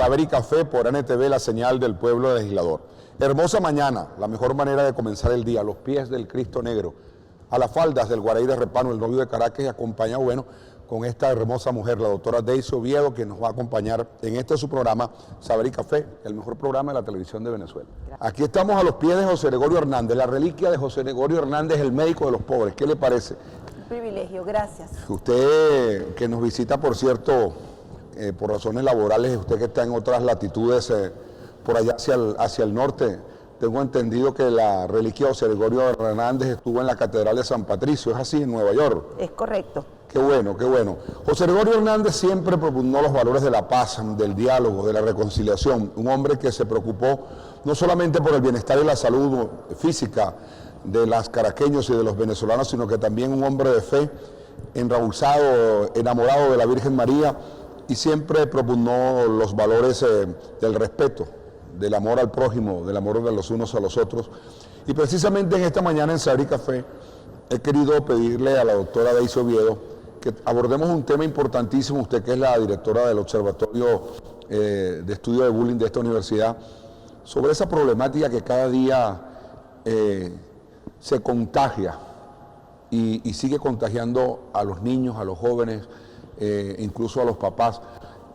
Saber y Café por NTV, la señal del pueblo de Legislador. Hermosa mañana, la mejor manera de comenzar el día, a los pies del Cristo Negro, a las faldas del Guaraí de Repano, el novio de Caracas, y acompañado, bueno, con esta hermosa mujer, la doctora Daisy Oviedo, que nos va a acompañar en este su programa, Saber y Café, el mejor programa de la televisión de Venezuela. Aquí estamos a los pies de José Gregorio Hernández, la reliquia de José Gregorio Hernández, el médico de los pobres. ¿Qué le parece? Un privilegio, gracias. Usted que nos visita, por cierto, por razones laborales, usted que está en otras latitudes, por allá hacia el norte, tengo entendido que la reliquia de José Gregorio Hernández estuvo en la Catedral de San Patricio, ¿es así, en Nueva York? Es correcto. Qué bueno, qué bueno. José Gregorio Hernández siempre propugnó los valores de la paz, del diálogo, de la reconciliación. Un hombre que se preocupó no solamente por el bienestar y la salud física de los caraqueños y de los venezolanos, sino que también un hombre de fe, enrahuzado, enamorado de la Virgen María, y siempre propugnó los valores del respeto, del amor al prójimo, del amor de los unos a los otros. Y precisamente en esta mañana en Saber y Café he querido pedirle a la doctora Daisy Oviedo que abordemos un tema importantísimo, usted que es la directora del Observatorio de Estudio de Bullying de esta universidad, sobre esa problemática que cada día se contagia y sigue contagiando a los niños, a los jóvenes, incluso a los papás.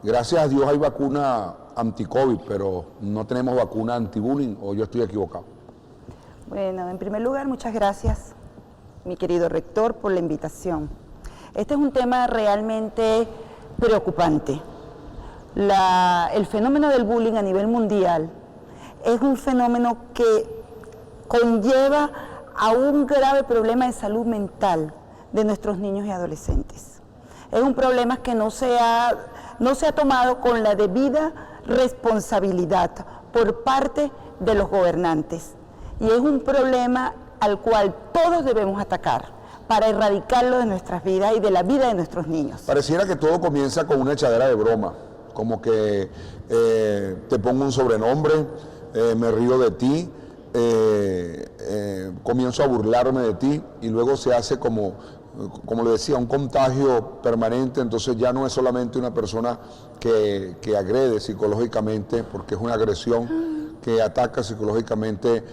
Gracias a Dios hay vacuna anti-COVID, pero no tenemos vacuna anti-bullying, ¿o yo estoy equivocado? Bueno, en primer lugar, muchas gracias, mi querido rector, por la invitación. Este es un tema realmente preocupante. El fenómeno del bullying a nivel mundial es un fenómeno que conlleva a un grave problema de salud mental de nuestros niños y adolescentes. Es un problema que no se ha tomado con la debida responsabilidad por parte de los gobernantes. Y es un problema al cual todos debemos atacar para erradicarlo de nuestras vidas y de la vida de nuestros niños. Pareciera que todo comienza con una echadera de broma, como que te pongo un sobrenombre, me río de ti, comienzo a burlarme de ti, y luego se hace como le decía, un contagio permanente. Entonces ya no es solamente una persona que agrede psicológicamente, porque es una agresión que ataca psicológicamente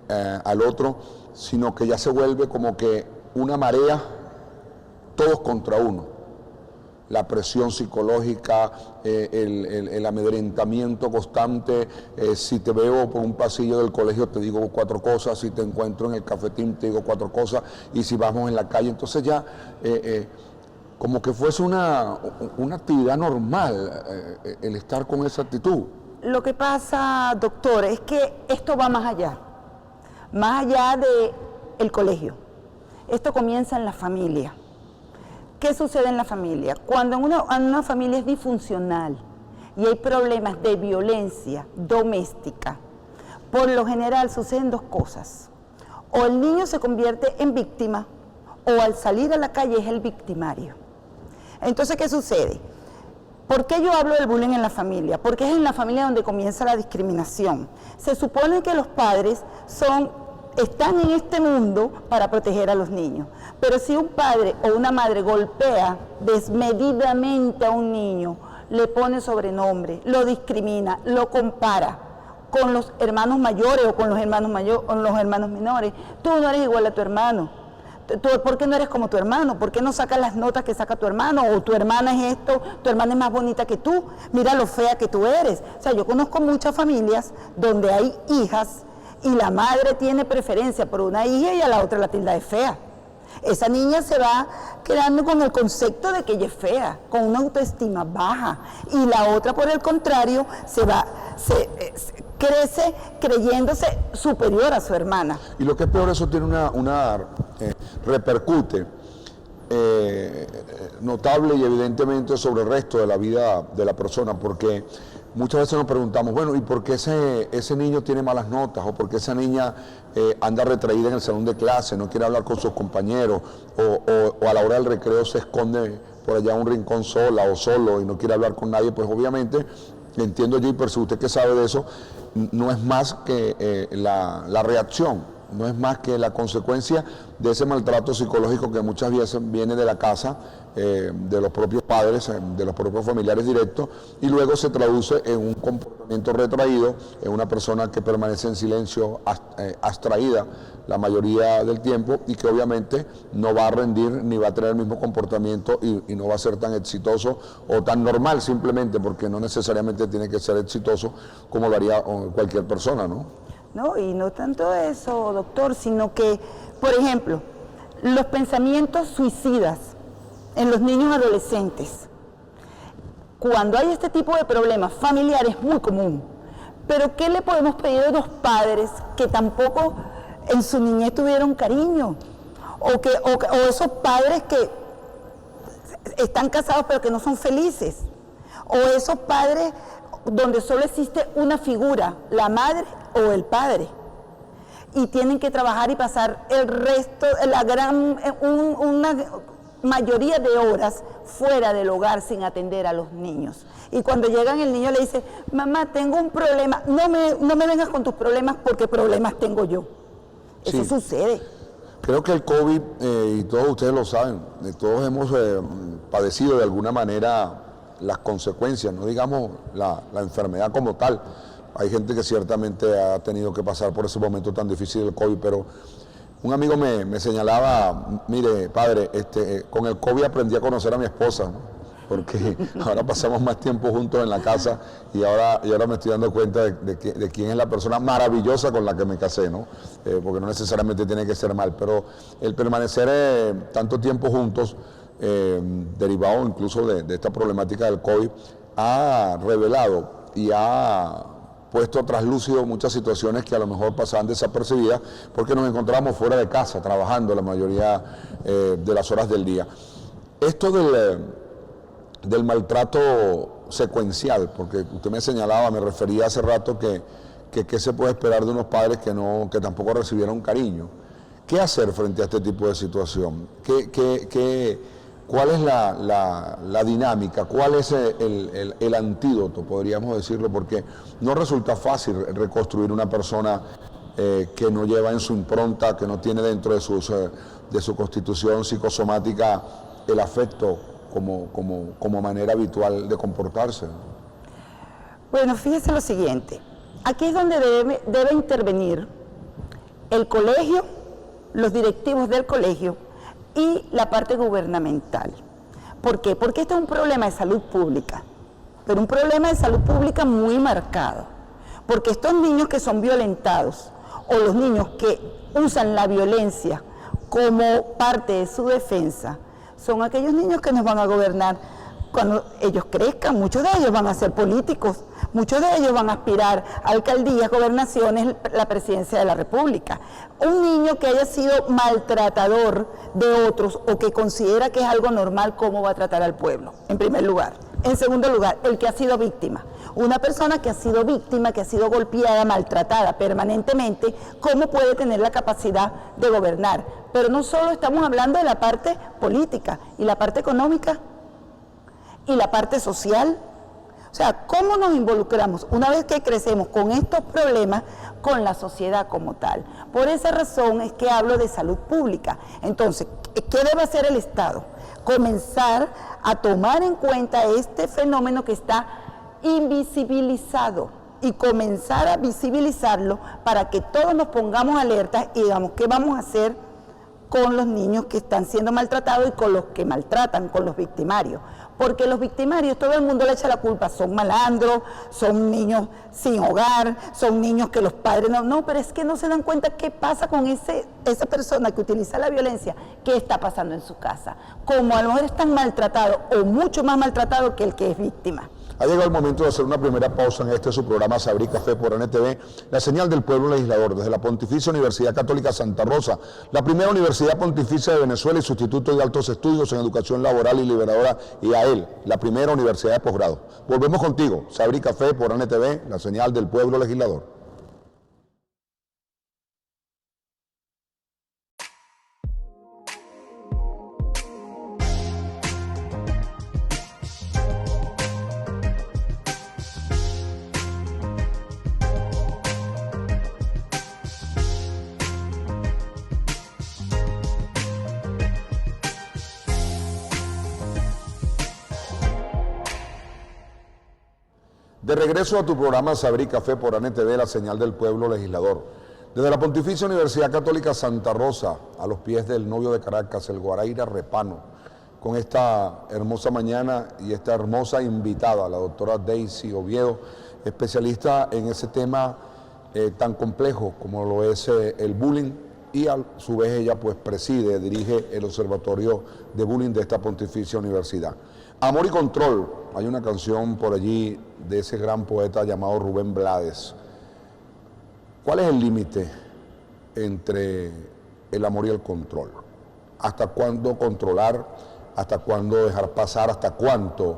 al otro, sino que ya se vuelve como que una marea, todos contra uno. La presión psicológica, el amedrentamiento constante, si te veo por un pasillo del colegio te digo 4 cosas, si te encuentro en el cafetín te digo 4 cosas, y si vamos en la calle, entonces ya como que fuese una actividad normal el estar con esa actitud. Lo que pasa, doctor, es que esto va más allá del colegio. Esto comienza en la familia. ¿Qué sucede en la familia? Cuando una familia es disfuncional y hay problemas de violencia doméstica, por lo general suceden 2 cosas. O el niño se convierte en víctima, o al salir a la calle es el victimario. Entonces, ¿qué sucede? ¿Por qué yo hablo del bullying en la familia? Porque es en la familia donde comienza la discriminación. Se supone que los padres están en este mundo para proteger a los niños. Pero si un padre o una madre golpea desmedidamente a un niño, le pone sobrenombre, lo discrimina, lo compara con los hermanos mayores o con los hermanos menores, tú no eres igual a tu hermano. ¿Por qué no eres como tu hermano? ¿Por qué no sacas las notas que saca tu hermano? O tu hermana es esto, tu hermana es más bonita que tú, mira lo fea que tú eres. O sea, yo conozco muchas familias donde hay hijas y la madre tiene preferencia por una hija y a la otra la tilda de fea. Esa niña se va quedando con el concepto de que ella es fea, con una autoestima baja, y la otra, por el contrario, crece creyéndose superior a su hermana. Y lo que es peor, eso tiene repercute notable y evidentemente sobre el resto de la vida de la persona, porque muchas veces nos preguntamos, bueno, ¿y por qué ese niño tiene malas notas? ¿O por qué esa niña anda retraída en el salón de clase, no quiere hablar con sus compañeros? O a la hora del recreo se esconde por allá en un rincón sola o solo y no quiere hablar con nadie. Pues obviamente, entiendo yo, y por si usted que sabe de eso, no es más que la reacción, no es más que la consecuencia de ese maltrato psicológico que muchas veces viene de la casa, de los propios padres. padres, de los propios familiares directos, y luego se traduce en un comportamiento retraído, en una persona que permanece en silencio, abstraída la mayoría del tiempo, y que obviamente no va a rendir ni va a tener el mismo comportamiento y no va a ser tan exitoso o tan normal, simplemente porque no necesariamente tiene que ser exitoso como lo haría cualquier persona, ¿no? No, y no tanto eso, doctor, sino que, por ejemplo, los pensamientos suicidas en los niños adolescentes, cuando hay este tipo de problemas familiares, es muy común. Pero ¿qué le podemos pedir a los padres que tampoco en su niñez tuvieron cariño? O esos padres que están casados pero que no son felices. O esos padres donde solo existe una figura, la madre o el padre. Y tienen que trabajar y pasar el resto, una mayoría de horas fuera del hogar sin atender a los niños. Y cuando llegan el niño le dice, mamá, tengo un problema, no me vengas con tus problemas porque problemas tengo yo. Eso Sí. sucede. Creo que el COVID, y todos ustedes lo saben, todos hemos padecido de alguna manera las consecuencias, no digamos la enfermedad como tal. Hay gente que ciertamente ha tenido que pasar por ese momento tan difícil del COVID, pero un amigo me señalaba, mire, padre, con el COVID aprendí a conocer a mi esposa, ¿no? Porque ahora pasamos más tiempo juntos en la casa y ahora me estoy dando cuenta de quién es la persona maravillosa con la que me casé, ¿no? Porque no necesariamente tiene que ser mal, pero el permanecer tanto tiempo juntos, derivado incluso de esta problemática del COVID, ha revelado y ha puesto traslúcido muchas situaciones que a lo mejor pasaban desapercibidas porque nos encontramos fuera de casa, trabajando la mayoría de las horas del día. Esto del maltrato secuencial, porque usted me señalaba, me refería hace rato que qué se puede esperar de unos padres que tampoco recibieron cariño. ¿Qué hacer frente a este tipo de situación? ¿Cuál es la dinámica? ¿Cuál es el antídoto, podríamos decirlo? Porque no resulta fácil reconstruir una persona que no lleva en su impronta, que no tiene dentro de su constitución psicosomática el afecto como manera habitual de comportarse. Bueno, fíjese lo siguiente. Aquí es donde debe intervenir el colegio, los directivos del colegio y la parte gubernamental. ¿Por qué? Porque este es un problema de salud pública, pero un problema de salud pública muy marcado. Porque estos niños que son violentados o los niños que usan la violencia como parte de su defensa, son aquellos niños que nos van a gobernar cuando ellos crezcan. Muchos de ellos van a ser políticos, muchos de ellos van a aspirar a alcaldías, gobernaciones, la presidencia de la República. Un niño que haya sido maltratador de otros o que considera que es algo normal, ¿cómo va a tratar al pueblo? En primer lugar. En segundo lugar, el que ha sido víctima. Una persona que ha sido víctima, que ha sido golpeada, maltratada permanentemente, ¿cómo puede tener la capacidad de gobernar? Pero no solo estamos hablando de la parte política y la parte económica y la parte social. O sea, ¿cómo nos involucramos una vez que crecemos con estos problemas con la sociedad como tal? Por esa razón es que hablo de salud pública. Entonces, ¿qué debe hacer el Estado? Comenzar a tomar en cuenta este fenómeno que está invisibilizado y comenzar a visibilizarlo para que todos nos pongamos alertas y digamos qué vamos a hacer con los niños que están siendo maltratados y con los que maltratan, con los victimarios. Porque los victimarios, todo el mundo le echa la culpa, son malandros, son niños sin hogar, son niños que los padres no, pero es que no se dan cuenta qué pasa con esa persona que utiliza la violencia, qué está pasando en su casa. Como a lo mejor están maltratados o mucho más maltratados que el que es víctima. Ha llegado el momento de hacer una primera pausa en su programa Sabrí Café por NTV, la señal del pueblo legislador, desde la Pontificia Universidad Católica Santa Rosa, la primera universidad pontificia de Venezuela y sustituto de altos estudios en educación laboral y liberadora, y a él, la primera universidad de posgrado. Volvemos contigo, Sabrí Café por NTV, la señal del pueblo legislador. De regreso a tu programa Saber y Café por ANTV, la señal del pueblo legislador. Desde la Pontificia Universidad Católica Santa Rosa, a los pies del novio de Caracas, el Guaraíra Repano, con esta hermosa mañana y esta hermosa invitada, la doctora Daisy Oviedo, especialista en ese tema tan complejo como lo es el bullying, y a su vez ella pues dirige el Observatorio de Bullying de esta Pontificia Universidad. Amor y Control, hay una canción por allí de ese gran poeta llamado Rubén Blades. ¿Cuál es el límite entre el amor y el control? ¿Hasta cuándo controlar? ¿Hasta cuándo dejar pasar? ¿Hasta cuánto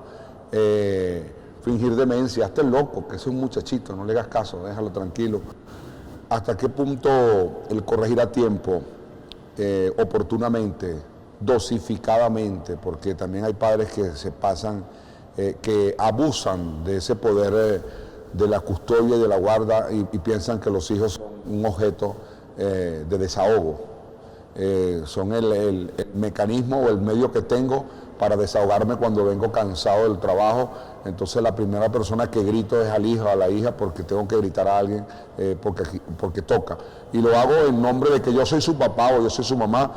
fingir demencia? Hasta el loco, que es un muchachito, no le hagas caso, déjalo tranquilo. ¿Hasta qué punto el corregir a tiempo, oportunamente, dosificadamente? Porque también hay padres que se pasan, que abusan de ese poder de la custodia y de la guarda y piensan que los hijos son un objeto de desahogo. Son el mecanismo o el medio que tengo para desahogarme cuando vengo cansado del trabajo. Entonces la primera persona que grito es al hijo, a la hija, porque tengo que gritar a alguien porque toca. Y lo hago en nombre de que yo soy su papá o yo soy su mamá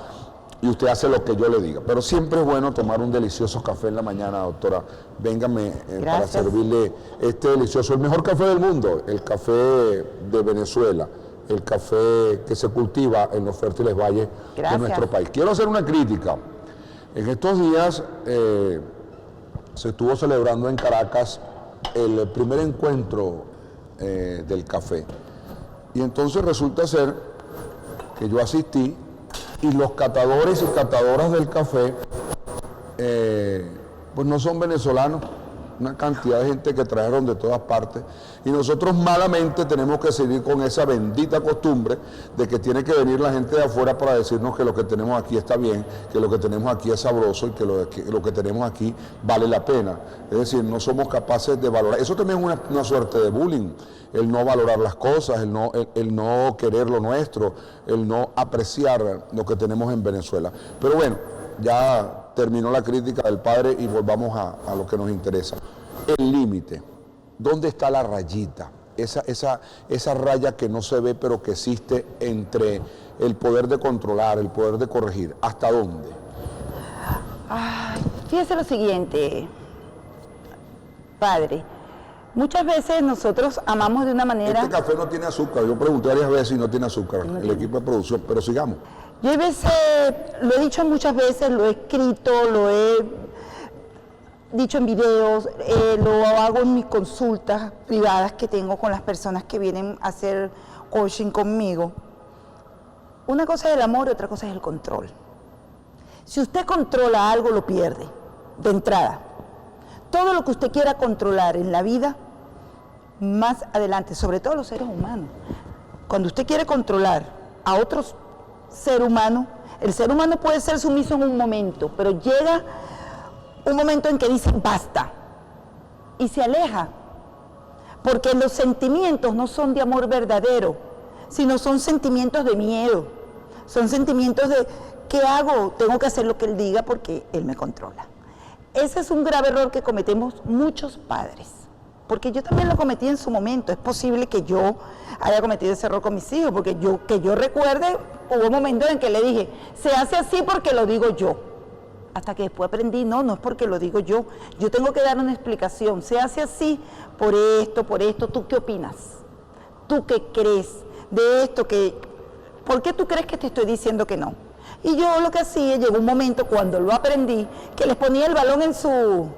y usted hace lo que yo le diga. Pero siempre es bueno tomar un delicioso café en la mañana, doctora. Véngame para servirle este delicioso, el mejor café del mundo, el café de Venezuela, el café que se cultiva en los fértiles valles de nuestro país. Quiero hacer una crítica. En estos días se estuvo celebrando en Caracas el primer encuentro del café. Y entonces resulta ser que yo asistí y los catadores y catadoras del café pues no son venezolanos, una cantidad de gente que trajeron de todas partes, y nosotros malamente tenemos que seguir con esa bendita costumbre de que tiene que venir la gente de afuera para decirnos que lo que tenemos aquí está bien, que lo que tenemos aquí es sabroso y que lo que tenemos aquí vale la pena. Es decir, no somos capaces de valorar. Eso también es una suerte de bullying, el no valorar las cosas, el no querer lo nuestro, el no apreciar lo que tenemos en Venezuela. Pero bueno, ya terminó la crítica del padre y volvamos a lo que nos interesa. El límite, ¿dónde está la rayita? Esa raya que no se ve pero que existe entre el poder de controlar, el poder de corregir. ¿Hasta dónde? Fíjese lo siguiente, padre. Muchas veces nosotros amamos de una manera... Este café no tiene azúcar. Yo pregunté varias veces y no tiene azúcar. El equipo de producción, pero sigamos. Yo a veces, lo he dicho muchas veces, lo he escrito, lo he dicho en videos, lo hago en mis consultas privadas que tengo con las personas que vienen a hacer coaching conmigo. Una cosa es el amor y otra cosa es el control. Si usted controla algo, lo pierde, de entrada. Todo lo que usted quiera controlar en la vida, más adelante, sobre todo los seres humanos, cuando usted quiere controlar a otros ser humano, el ser humano puede ser sumiso en un momento, pero llega un momento en que dice basta y se aleja, porque los sentimientos no son de amor verdadero, sino son sentimientos de miedo, son sentimientos de ¿qué hago? Tengo que hacer lo que él diga porque él me controla. Ese es un grave error que cometemos muchos padres, porque yo también lo cometí en su momento. Es posible que yo haya cometido ese error con mis hijos, porque que yo recuerde, hubo momentos en que le dije, se hace así porque lo digo yo. Hasta que después aprendí, no es porque lo digo yo tengo que dar una explicación, se hace así por esto, ¿tú qué opinas? ¿Tú qué crees de esto? ¿Por qué tú crees que te estoy diciendo que no? Y yo lo que hacía, llegó un momento cuando lo aprendí, que les ponía el balón en su...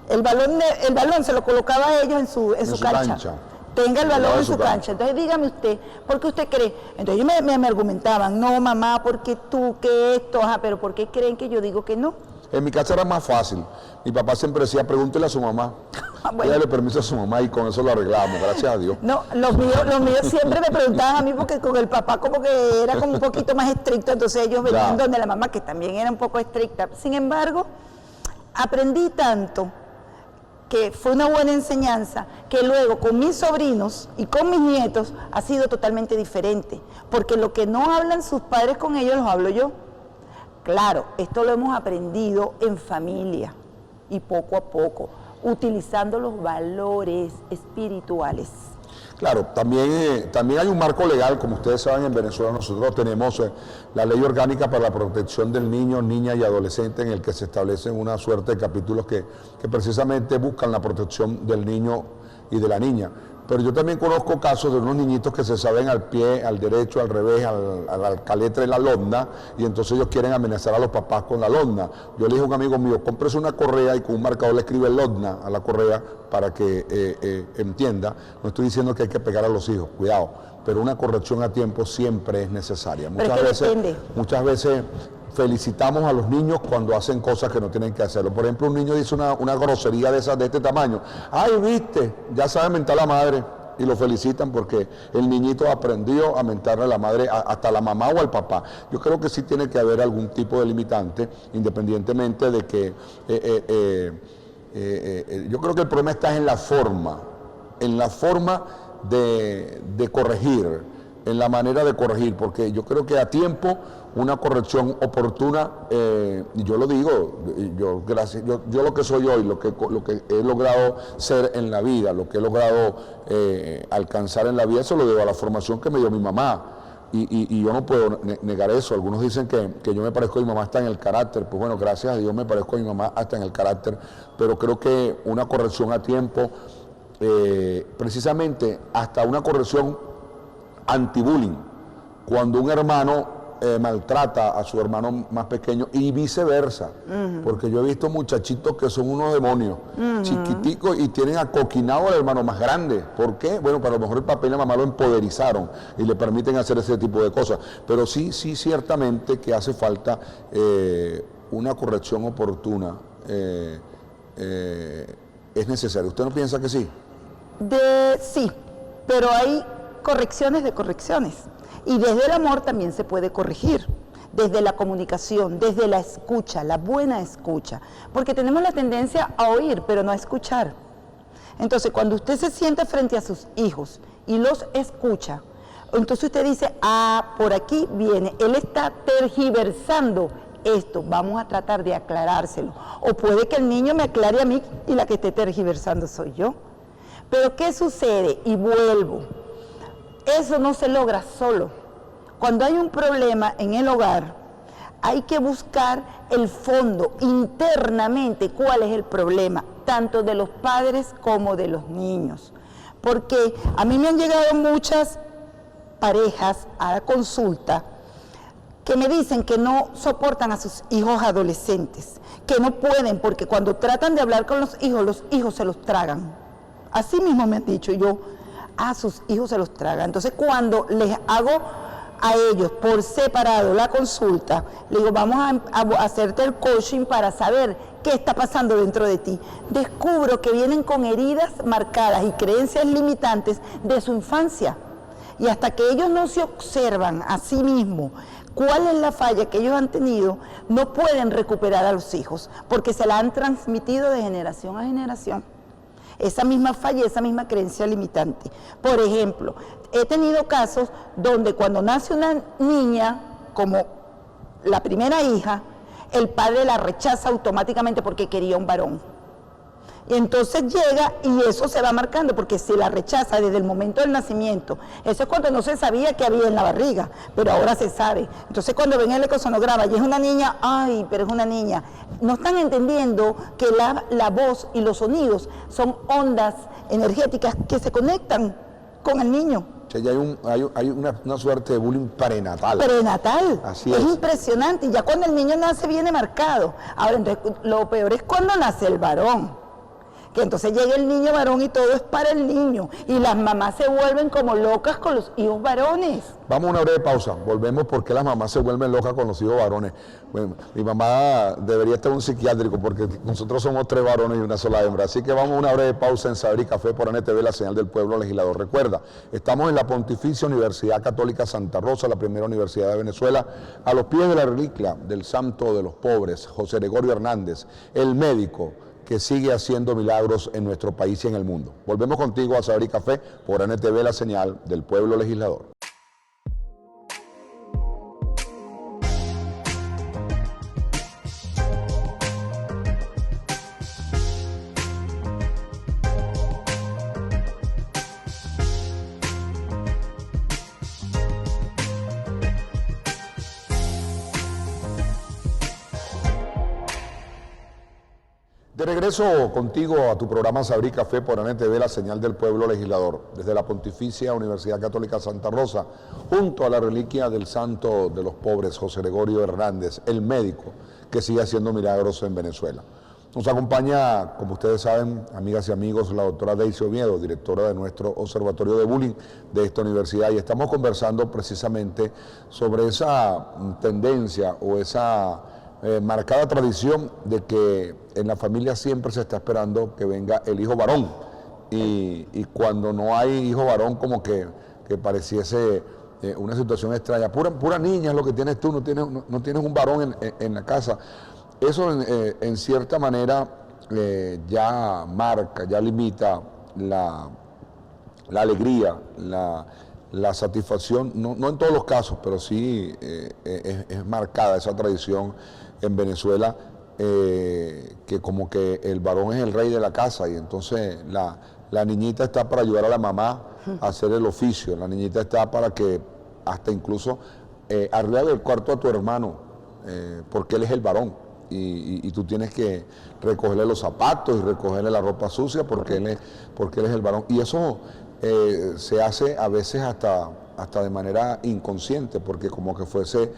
El balón se lo colocaba a ellos en su cancha. Tenga el balón en su cancha. Entonces dígame usted, ¿por qué usted cree? Entonces ellos me argumentaban, no mamá, porque tú, que esto, pero ¿por qué creen que yo digo que no? En mi casa era más fácil. Mi papá siempre decía, pregúntele a su mamá. Bueno. Dale permiso a su mamá y con eso lo arreglamos, gracias a Dios. No, los míos siempre me preguntaban a mí porque con el papá como que era como un poquito más estricto, entonces ellos venían donde la mamá, que también era un poco estricta. Sin embargo, aprendí tanto que fue una buena enseñanza, que luego con mis sobrinos y con mis nietos ha sido totalmente diferente, porque lo que no hablan sus padres con ellos, los hablo yo. Claro, esto lo hemos aprendido en familia y poco a poco. utilizando los valores espirituales. Claro, también hay un marco legal, como ustedes saben, en Venezuela nosotros tenemos la Ley Orgánica para la Protección del Niño, Niña y Adolescente, en el que se establecen una suerte de capítulos que precisamente buscan la protección del niño y de la niña. Pero yo también conozco casos de unos niñitos que se saben al pie, al derecho, al revés, a la caletra de la lodna, y entonces ellos quieren amenazar a los papás con la lodna. Yo le dije a un amigo mío, cómprese una correa y con un marcador le escribe lodna a la correa para que entienda. No estoy diciendo que hay que pegar a los hijos, cuidado, pero una corrección a tiempo siempre es necesaria. Muchas veces felicitamos a los niños cuando hacen cosas que no tienen que hacerlo. Por ejemplo, un niño dice una grosería de este tamaño. ¡Ay, viste! Ya sabe mentar a la madre. Y lo felicitan porque el niñito aprendió a mentarle a la madre, hasta a la mamá o al papá. Yo creo que sí tiene que haber algún tipo de limitante, independientemente de que... yo creo que el problema está en la forma de corregir, en la manera de corregir, porque yo creo que a tiempo una corrección oportuna, y yo lo digo, yo lo que soy hoy, lo que he logrado ser en la vida, lo que he logrado alcanzar en la vida, eso lo debo a la formación que me dio mi mamá, y yo no puedo negar eso. Algunos dicen que yo me parezco a mi mamá hasta en el carácter, pues bueno, gracias a Dios me parezco a mi mamá hasta en el carácter, pero creo que una corrección a tiempo, precisamente hasta una corrección anti-bullying, cuando un hermano maltrata a su hermano más pequeño y viceversa, porque yo he visto muchachitos que son unos demonios, chiquiticos, y tienen acoquinado al hermano más grande. ¿Por qué? Bueno, para lo mejor el papá y la mamá lo empoderizaron y le permiten hacer ese tipo de cosas, pero sí ciertamente que hace falta una corrección oportuna, es necesario. ¿Usted no piensa que sí? Sí, pero hay correcciones de correcciones. Y desde el amor también se puede corregir, desde la comunicación, desde la escucha, la buena escucha, porque tenemos la tendencia a oír, pero no a escuchar. Entonces, cuando usted se siente frente a sus hijos y los escucha, entonces usted dice, por aquí viene, él está tergiversando esto, vamos a tratar de aclarárselo. O puede que el niño me aclare a mí y la que esté tergiversando soy yo. Pero ¿qué sucede? Y vuelvo. Eso no se logra solo. Cuando hay un problema en el hogar, hay que buscar el fondo internamente, cuál es el problema, tanto de los padres como de los niños. Porque a mí me han llegado muchas parejas a la consulta que me dicen que no soportan a sus hijos adolescentes, que no pueden, porque cuando tratan de hablar con los hijos se los tragan. Así mismo me han dicho, yo, sus hijos se los tragan. Entonces, cuando les hago a ellos por separado la consulta, le digo, vamos a hacerte el coaching para saber qué está pasando dentro de ti. Descubro que vienen con heridas marcadas y creencias limitantes de su infancia. Y hasta que ellos no se observan a sí mismos cuál es la falla que ellos han tenido, no pueden recuperar a los hijos, porque se la han transmitido de generación a generación. Esa misma falla, esa misma creencia limitante. Por ejemplo, he tenido casos donde cuando nace una niña, como la primera hija, el padre la rechaza automáticamente porque quería un varón. Y entonces llega y eso se va marcando, porque si la rechaza desde el momento del nacimiento, eso es cuando no se sabía que había en la barriga, pero ahora se sabe. Entonces cuando ven el ecosonograma y es una niña, pero es una niña. No están entendiendo que la voz y los sonidos son ondas energéticas que se conectan con el niño. O sea, ya hay una suerte de bullying prenatal. Prenatal. Así es impresionante. Y ya cuando el niño nace viene marcado. Ahora, entonces, lo peor es cuando nace el varón. Que entonces llega el niño varón y todo es para el niño. Y las mamás se vuelven como locas con los hijos varones. Vamos a una breve pausa. Volvemos porque las mamás se vuelven locas con los hijos varones. Bueno, mi mamá debería estar en un psiquiátrico porque nosotros somos 3 varones y una sola hembra. Así que vamos a una breve pausa en Saber y Café por NTV, la señal del pueblo legislador. Recuerda, estamos en la Pontificia Universidad Católica Santa Rosa, la primera universidad de Venezuela, a los pies de la reliquia del Santo de los Pobres, José Gregorio Hernández, el médico que sigue haciendo milagros en nuestro país y en el mundo. Volvemos contigo a Saber y Café por NTV, la señal del pueblo legislador. De regreso contigo a tu programa Sabrí Café por NTV, la señal del pueblo legislador, desde la Pontificia Universidad Católica Santa Rosa, junto a la reliquia del santo de los pobres, José Gregorio Hernández, el médico que sigue haciendo milagros en Venezuela. Nos acompaña, como ustedes saben, amigas y amigos, la doctora Daisy Oviedo, directora de nuestro Observatorio de Bullying de esta universidad, y estamos conversando precisamente sobre esa tendencia o esa marcada tradición de que en la familia siempre se está esperando que venga el hijo varón, y cuando no hay hijo varón como que pareciese una situación extraña. Pura niña es lo que tienes tú, no tienes un varón en la casa. Eso en cierta manera ya marca, ya limita la alegría, la satisfacción, no en todos los casos, pero sí es marcada esa tradición en Venezuela, que como que el varón es el rey de la casa, y entonces la niñita está para ayudar a la mamá a hacer el oficio, la niñita está para que hasta incluso arregle el cuarto a tu hermano, porque él es el varón, y tú tienes que recogerle los zapatos y recogerle la ropa sucia porque él es el varón, y eso se hace a veces hasta de manera inconsciente, porque como que fuese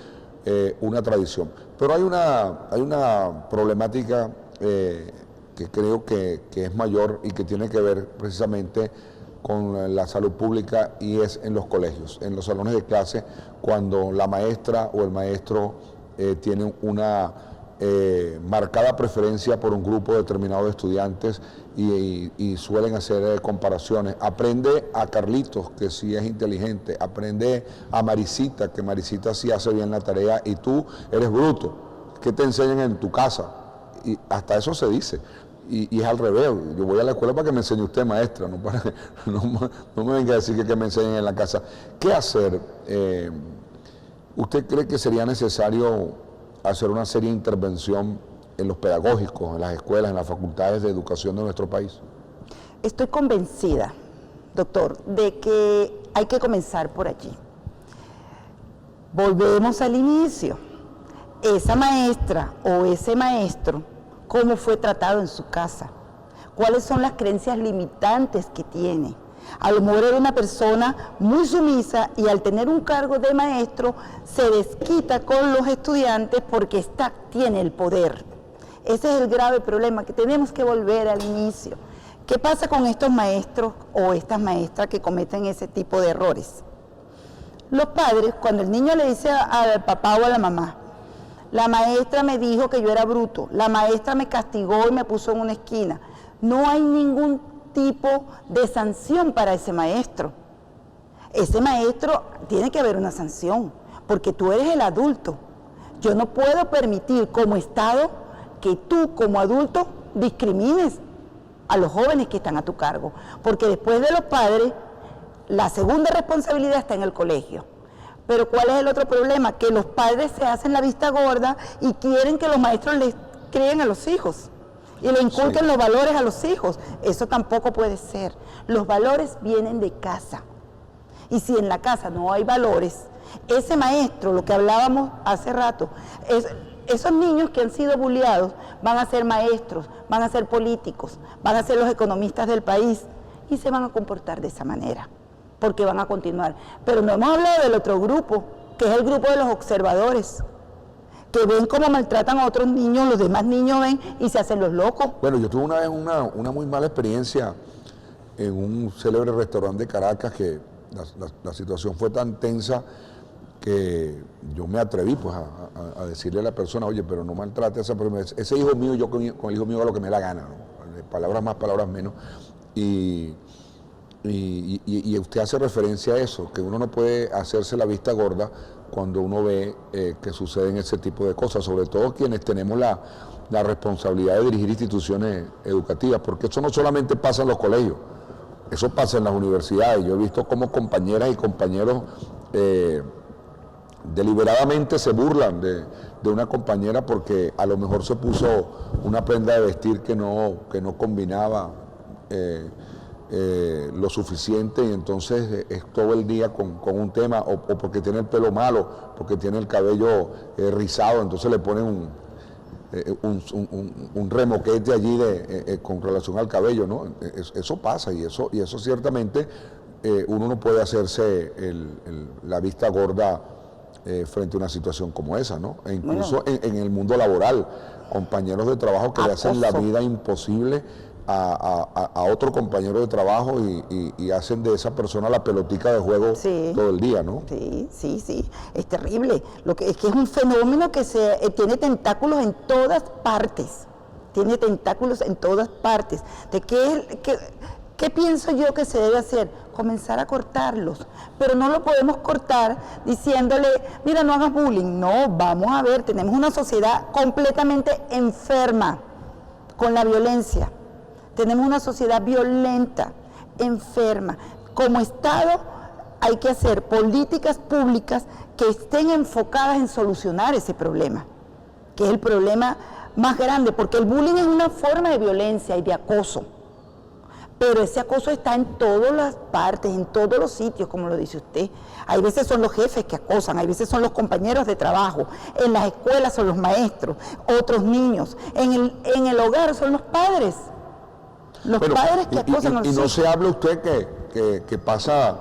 una tradición. Pero hay una problemática que creo que es mayor y que tiene que ver precisamente con la salud pública, y es en los colegios, en los salones de clase, cuando la maestra o el maestro tienen una marcada preferencia por un grupo determinado de estudiantes y suelen hacer comparaciones. Aprende a Carlitos, que sí es inteligente, aprende a Marisita, que Marisita sí hace bien la tarea y tú eres bruto. ¿Qué te enseñan en tu casa? Y hasta eso se dice. Y es al revés. Yo voy a la escuela para que me enseñe usted, maestra, no me venga a decir que me enseñen en la casa. ¿Qué hacer? ¿Usted cree que sería necesario hacer una seria intervención en los pedagógicos, en las escuelas, en las facultades de educación de nuestro país? Estoy convencida, doctor, de que hay que comenzar por allí. Volvemos al inicio. Esa maestra o ese maestro, ¿cómo fue tratado en su casa? ¿Cuáles son las creencias limitantes que tiene? A lo mejor era una persona muy sumisa y al tener un cargo de maestro se desquita con los estudiantes porque tiene el poder. Ese es el grave problema, que tenemos que volver al inicio. ¿Qué pasa con estos maestros o estas maestras que cometen ese tipo de errores? Los padres, cuando el niño le dice al papá o a la mamá, la maestra me dijo que yo era bruto, la maestra me castigó y me puso en una esquina, no hay ningún tipo de sanción para ese maestro. Ese maestro tiene que haber una sanción, porque tú eres el adulto. Yo no puedo permitir como Estado que tú como adulto discrimines a los jóvenes que están a tu cargo, porque después de los padres, la segunda responsabilidad está en el colegio. Pero ¿cuál es el otro problema? Que los padres se hacen la vista gorda y quieren que los maestros les críen a los hijos y le inculquen los valores a los hijos. Eso tampoco puede ser. Los valores vienen de casa. Y si en la casa no hay valores, ese maestro, lo que hablábamos hace rato, esos niños que han sido bulleados van a ser maestros, van a ser políticos, van a ser los economistas del país y se van a comportar de esa manera, porque van a continuar. Pero no hemos hablado del otro grupo, que es el grupo de los observadores, que ven cómo maltratan a otros niños, los demás niños ven y se hacen los locos. Bueno, yo tuve una vez una muy mala experiencia en un célebre restaurante de Caracas, que la situación fue tan tensa que yo me atreví pues a decirle a la persona, oye, pero no maltrate a esa persona, ese hijo mío, yo con el hijo mío hago lo que me da la gana, ¿no? Palabras más, palabras menos. Y usted hace referencia a eso, que uno no puede hacerse la vista gorda cuando uno ve que suceden ese tipo de cosas, sobre todo quienes tenemos la responsabilidad de dirigir instituciones educativas, porque eso no solamente pasa en los colegios, eso pasa en las universidades. Yo he visto cómo compañeras y compañeros deliberadamente se burlan de una compañera porque a lo mejor se puso una prenda de vestir que no combinaba lo suficiente, y entonces es todo el día con un tema, o porque tiene el pelo malo, porque tiene el cabello rizado, entonces le ponen un remoquete allí con relación al cabello, ¿no? Eso pasa y eso ciertamente uno no puede hacerse la vista gorda frente a una situación como esa, ¿no? E incluso en el mundo laboral, compañeros de trabajo que le hacen la vida imposible a otro compañero de trabajo y hacen de esa persona la pelotica de juego todo el día, ¿no? Sí, es terrible. Es que es un fenómeno que tiene tentáculos en todas partes. Tiene tentáculos en todas partes. ¿Qué pienso yo que se debe hacer? Comenzar a cortarlos, pero no lo podemos cortar diciéndole, mira, no hagas bullying. No, vamos a ver, tenemos una sociedad completamente enferma con la violencia. Tenemos una sociedad violenta, enferma. Como Estado hay que hacer políticas públicas que estén enfocadas en solucionar ese problema, que es el problema más grande, porque el bullying es una forma de violencia y de acoso. Pero ese acoso está en todas las partes, en todos los sitios, como lo dice usted. Hay veces son los jefes que acosan, hay veces son los compañeros de trabajo, en las escuelas son los maestros, otros niños, en el hogar son los padres. Los padres que acosan a los hijos. Y no se habla usted que pasa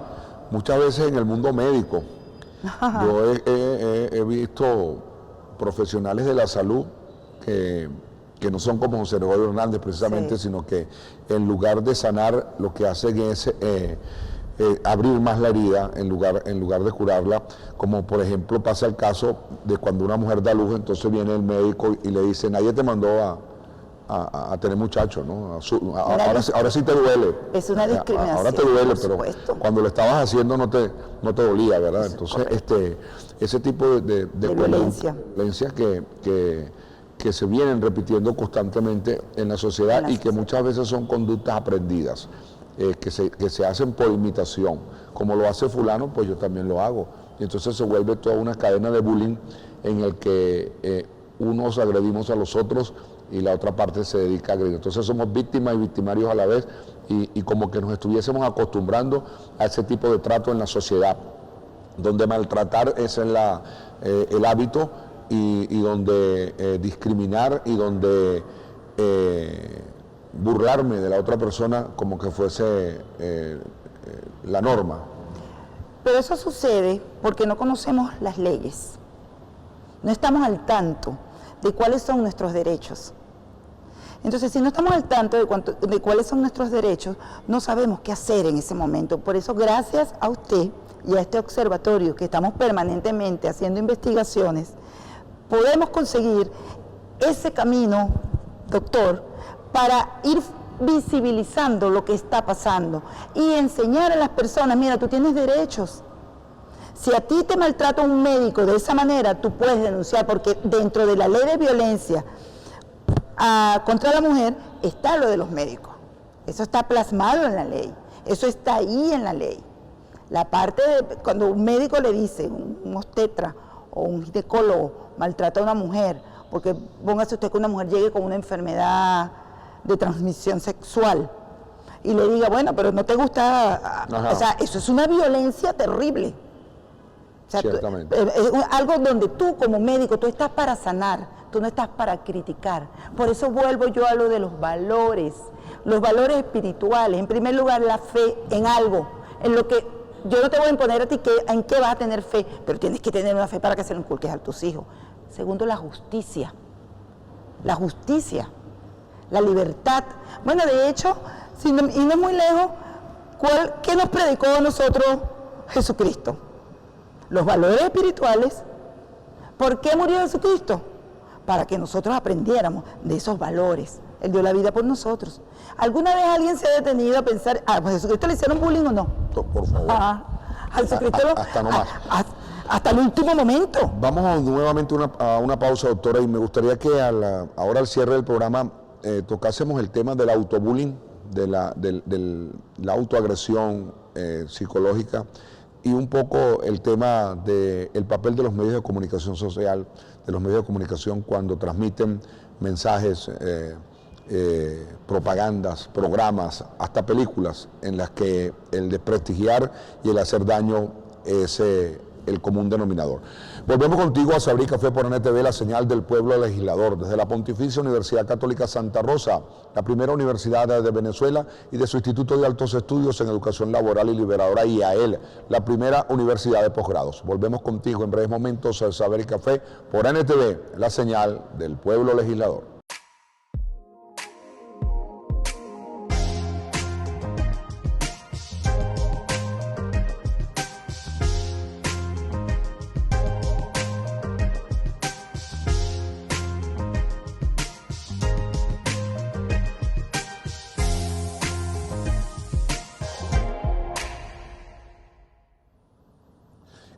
muchas veces en el mundo médico. Ajá. Yo he visto profesionales de la salud que no son como José Gregorio Hernández precisamente, sino que en lugar de sanar lo que hacen es abrir más la herida en lugar de curarla, como por ejemplo pasa el caso de cuando una mujer da luz, entonces viene el médico y le dice, nadie te mandó a tener muchachos, ¿no? Ahora sí te duele. Es una discriminación. Ahora te duele, pero cuando lo estabas haciendo no te dolía, ¿verdad? Entonces, ese tipo de violencia que se vienen repitiendo constantemente en la sociedad y que muchas veces son conductas aprendidas, que se hacen por imitación. Como lo hace fulano, pues yo también lo hago. Y entonces se vuelve toda una cadena de bullying en el que unos agredimos a los otros y la otra parte se dedica a agredir. Entonces somos víctimas y victimarios a la vez y como que nos estuviésemos acostumbrando a ese tipo de trato en la sociedad, donde maltratar es el hábito y donde discriminar y donde burlarme de la otra persona como que fuese la norma. Pero eso sucede porque no conocemos las leyes, no estamos al tanto de cuáles son nuestros derechos. Entonces, si no estamos al tanto de cuáles son nuestros derechos, no sabemos qué hacer en ese momento. Por eso, gracias a usted y a este observatorio, que estamos permanentemente haciendo investigaciones, podemos conseguir ese camino, doctor, para ir visibilizando lo que está pasando y enseñar a las personas, mira, tú tienes derechos. Si a ti te maltrata un médico de esa manera, tú puedes denunciar, porque dentro de la ley de violencia contra la mujer está lo de los médicos. Eso está plasmado en la ley, eso está ahí en la ley. La parte de cuando un médico le dice, un obstetra o un ginecólogo maltrata a una mujer, porque póngase usted que una mujer llegue con una enfermedad de transmisión sexual y le diga, bueno, pero no te gusta, o sea, eso es una violencia terrible. O sea, es algo donde tú como médico, tú estás para sanar, tú no estás para criticar. Por eso vuelvo yo a lo de los valores espirituales. En primer lugar, la fe en algo, en lo que yo no te voy a imponer a ti en qué vas a tener fe, pero tienes que tener una fe para que se lo inculques a tus hijos. Segundo, la justicia, la libertad. Bueno, de hecho, y no es muy lejos, ¿qué nos predicó a nosotros Jesucristo? Los valores espirituales. ¿Por qué murió Jesucristo? Para que nosotros aprendiéramos de esos valores. Él dio la vida por nosotros. ¿Alguna vez alguien se ha detenido a pensar, ¿a Jesucristo le hicieron bullying o no? Por favor. A Jesucristo hasta no más. Hasta el último momento. Vamos nuevamente a una pausa, doctora, y me gustaría que ahora al cierre del programa tocásemos el tema del autobullying, de la autoagresión psicológica, y un poco el tema del papel de los medios de comunicación social, de los medios de comunicación cuando transmiten mensajes, propagandas, programas, hasta películas en las que el desprestigiar y el hacer daño es el común denominador. Volvemos contigo a Sabrí Café por NTV, la señal del pueblo legislador, desde la Pontificia Universidad Católica Santa Rosa, la primera universidad de Venezuela, y de su Instituto de Altos Estudios en Educación Laboral y Liberadora, IAEL, la primera universidad de posgrados. Volvemos contigo en breves momentos a Sabrí Café por NTV, la señal del pueblo legislador.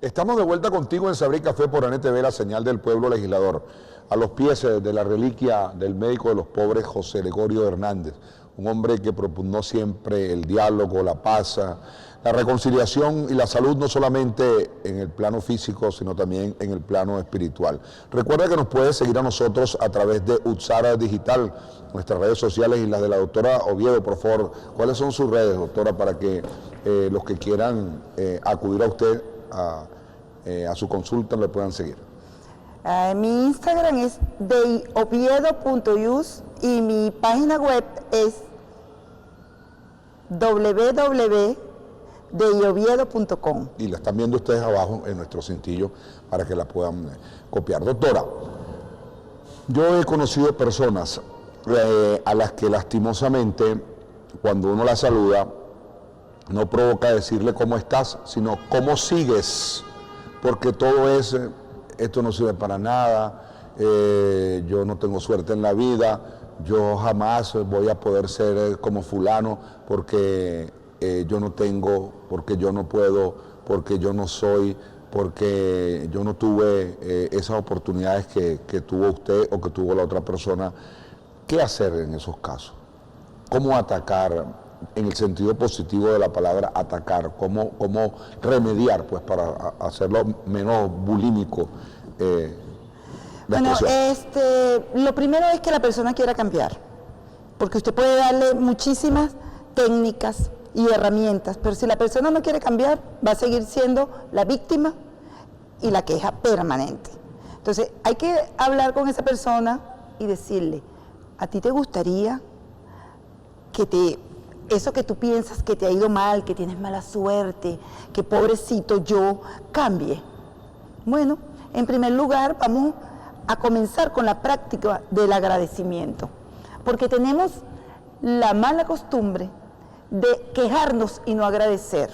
Estamos de vuelta contigo en Sabrí Café por NTV, la señal del pueblo legislador, a los pies de la reliquia del médico de los pobres, José Gregorio Hernández, un hombre que propugnó siempre el diálogo, la paz, la reconciliación y la salud, no solamente en el plano físico, sino también en el plano espiritual. Recuerda que nos puedes seguir a nosotros a través de Utsara Digital, nuestras redes sociales y las de la doctora Oviedo, por favor. ¿Cuáles son sus redes, doctora, para que los que quieran acudir a usted a su consulta le puedan seguir? Mi Instagram es deoviedo.yus y mi página web es www.deoviedo.com. Y la están viendo ustedes abajo en nuestro cintillo para que la puedan copiar. Doctora, yo he conocido personas a las que lastimosamente cuando uno la saluda no provoca decirle cómo estás, sino cómo sigues, porque todo es, esto no sirve para nada, yo no tengo suerte en la vida, yo jamás voy a poder ser como fulano porque yo no tengo, porque yo no puedo, porque yo no soy, porque yo no tuve esas oportunidades que tuvo usted o que tuvo la otra persona. ¿Qué hacer en esos casos? ¿Cómo atacar? En el sentido positivo de la palabra atacar, cómo remediar, pues, para hacerlo menos bulímico. Bueno, lo primero es que la persona quiera cambiar, porque usted puede darle muchísimas técnicas y herramientas, pero si la persona no quiere cambiar, va a seguir siendo la víctima y la queja permanente. Entonces, hay que hablar con esa persona y decirle, ¿a ti te gustaría que eso que tú piensas que te ha ido mal, que tienes mala suerte, que pobrecito yo, cambie? Bueno, en primer lugar vamos a comenzar con la práctica del agradecimiento, porque tenemos la mala costumbre de quejarnos y no agradecer.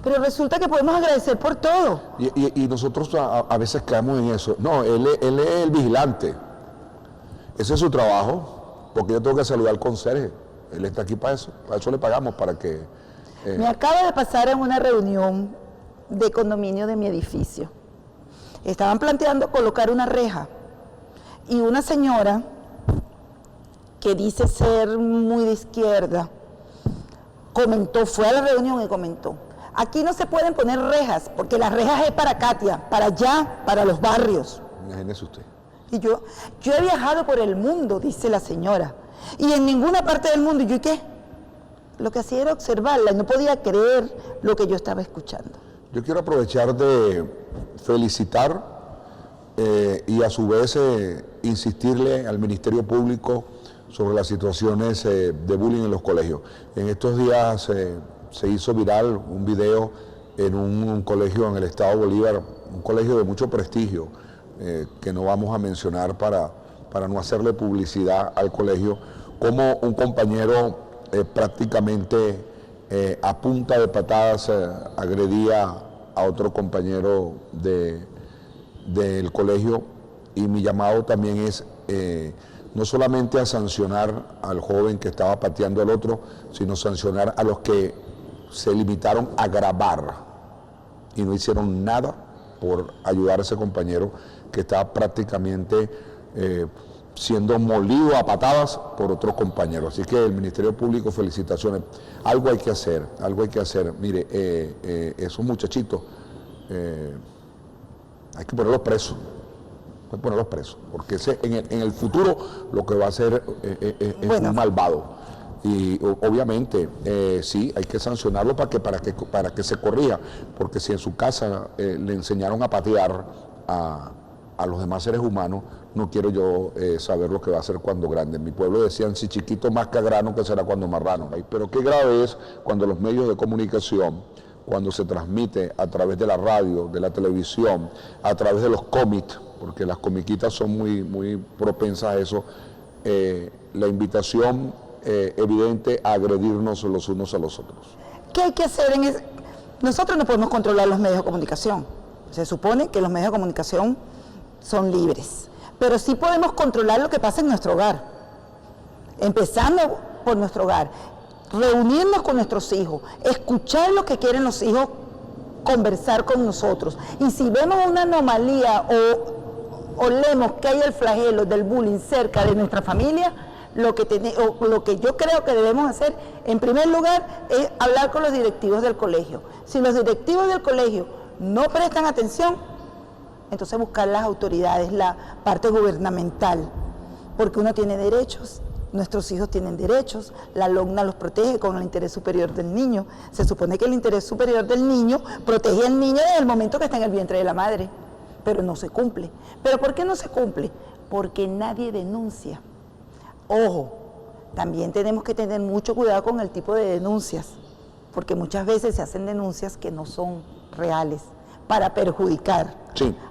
Pero resulta que podemos agradecer por todo. Y nosotros a veces caemos en eso. No, él es el vigilante. Ese es su trabajo, porque yo tengo que saludar al conserje. Él está aquí para eso le pagamos, para que... Me acaba de pasar en una reunión de condominio de mi edificio. Estaban planteando colocar una reja y una señora que dice ser muy de izquierda comentó, fue a la reunión y comentó, aquí no se pueden poner rejas porque las rejas es para Katia, para allá, para los barrios. Imagínese usted. Y yo he viajado por el mundo, dice la señora, y en ninguna parte del mundo, ¿y yo qué? Lo que hacía era observarla y no podía creer lo que yo estaba escuchando. Yo quiero aprovechar de felicitar y a su vez insistirle al Ministerio Público sobre las situaciones de bullying en los colegios. En estos días se hizo viral un video en un colegio en el estado de Bolívar, un colegio de mucho prestigio, que no vamos a mencionar para no hacerle publicidad al colegio, como un compañero prácticamente a punta de patadas agredía a otro compañero del colegio, y mi llamado también es no solamente a sancionar al joven que estaba pateando al otro, sino sancionar a los que se limitaron a grabar y no hicieron nada por ayudar a ese compañero que estaba prácticamente siendo molido a patadas por otros compañeros. Así que el Ministerio Público, felicitaciones. Algo hay que hacer, algo hay que hacer. Mire, esos muchachitos hay que ponerlos presos. Hay que ponerlos presos, porque en el futuro lo que va a hacer es un malvado. Y obviamente sí, hay que sancionarlo para que se corrija, porque si en su casa le enseñaron a patear a los demás seres humanos, no quiero yo saber lo que va a hacer cuando grande. En mi pueblo decían, si chiquito más que grano, que será cuando marrano. Pero qué grave es cuando los medios de comunicación, cuando se transmite a través de la radio, de la televisión, a través de los cómics, porque las comiquitas son muy propensas a eso, la invitación evidente a agredirnos los unos a los otros. ¿Qué hay que hacer en eso? Nosotros no podemos controlar los medios de comunicación. Se supone que los medios de comunicación son libres, pero sí podemos controlar lo que pasa en nuestro hogar, empezando por nuestro hogar, reunirnos con nuestros hijos, escuchar lo que quieren los hijos, conversar con nosotros. Y si vemos una anomalía o olemos que hay el flagelo del bullying cerca de nuestra familia, lo que yo creo que debemos hacer, en primer lugar, es hablar con los directivos del colegio. Si los directivos del colegio no prestan atención, entonces buscar las autoridades, la parte gubernamental, porque uno tiene derechos, nuestros hijos tienen derechos, la LOGNA los protege con el interés superior del niño. Se supone que el interés superior del niño protege al niño desde el momento que está en el vientre de la madre, pero no se cumple. ¿Pero por qué no se cumple? Porque nadie denuncia. Ojo, también tenemos que tener mucho cuidado con el tipo de denuncias, porque muchas veces se hacen denuncias que no son reales para perjudicar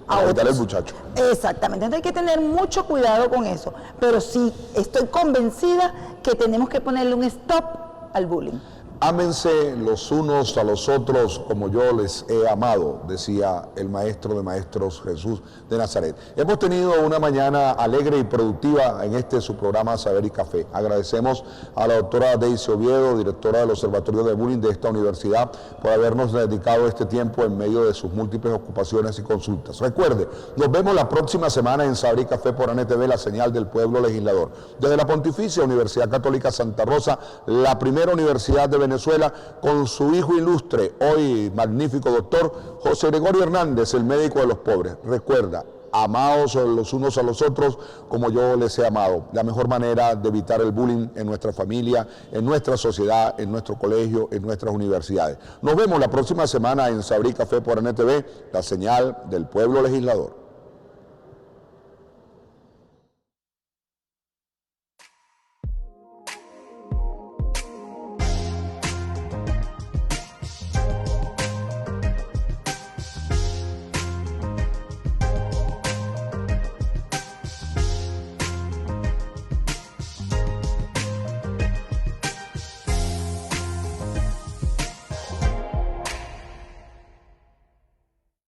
a otros. El muchacho. Exactamente, entonces hay que tener mucho cuidado con eso, pero sí estoy convencida que tenemos que ponerle un stop al bullying. Ámense los unos a los otros como yo les he amado, decía el maestro de maestros Jesús de Nazaret. Hemos tenido una mañana alegre y productiva en su programa Saber y Café. Agradecemos a la doctora Daisy Oviedo, directora del Observatorio de Bullying de esta universidad, por habernos dedicado este tiempo en medio de sus múltiples ocupaciones y consultas. Recuerde, nos vemos la próxima semana en Saber y Café por NTV, la señal del pueblo legislador. Desde la Pontificia Universidad Católica Santa Rosa, la primera universidad de Venezuela, con su hijo ilustre, hoy magnífico doctor José Gregorio Hernández, el médico de los pobres. Recuerda, amaos los unos a los otros como yo les he amado. La mejor manera de evitar el bullying en nuestra familia, en nuestra sociedad, en nuestro colegio, en nuestras universidades. Nos vemos la próxima semana en Saber y Café por NTV, la señal del pueblo legislador.